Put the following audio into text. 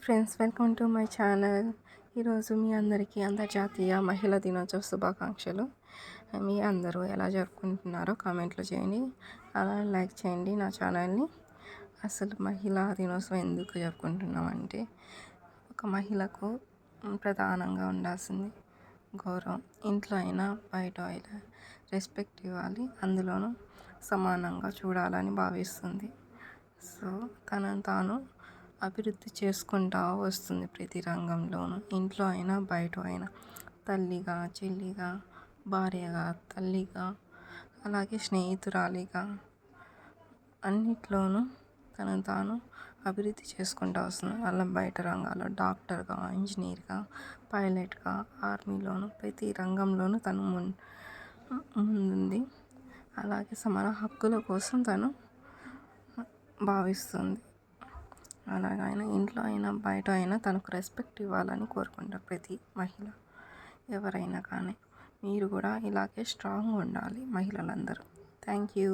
Friends, welcome to my channel. ఈరోజు మీ అందరికీ అంతర్జాతీయ మహిళా దినోత్సవ శుభాకాంక్షలు. మీ అందరూ ఎలా జరుపుకుంటున్నారో కామెంట్లో చేయండి, అలా లైక్ చేయండి నా ఛానల్ని. అసలు మహిళా దినోత్సవం ఎందుకు జరుపుకుంటున్నామంటే, ఒక మహిళకు ప్రధానంగా ఉండాల్సింది గౌరవం. ఇంట్లో అయినా బయట అయినా రెస్పెక్ట్ ఇవ్వాలి, అందులోనూ సమానంగా చూడాలని భావిస్తుంది. సో తనను తాను అభివృద్ధి చేసుకుంటూ వస్తుంది ప్రతి రంగంలోనూ. ఇంట్లో అయినా బయట అయినా తల్లిగా, చెల్లిగా, భార్యగా, తల్లిగా, అలాగే స్నేహితురాలిగా, అన్నిట్లోనూ తనను తాను అభివృద్ధి చేసుకుంటూ వస్తుంది. అలా బయట రంగాల్లో డాక్టర్గా, ఇంజనీర్గా, పైలట్గా, ఆర్మీలోను ప్రతి రంగంలోనూ తను ముందుంది. అలాగే సమాన హక్కుల కోసం తను భావిస్తుంది. అలాగైనా ఇంట్లో అయినా బయట అయినా తనకు రెస్పెక్ట్ ఇవ్వాలని కోరుకుంటారు ప్రతి మహిళ. ఎవరైనా కానీ మీరు కూడా ఇలాగే స్ట్రాంగ్గా ఉండాలి మహిళలందరూ. Thank you.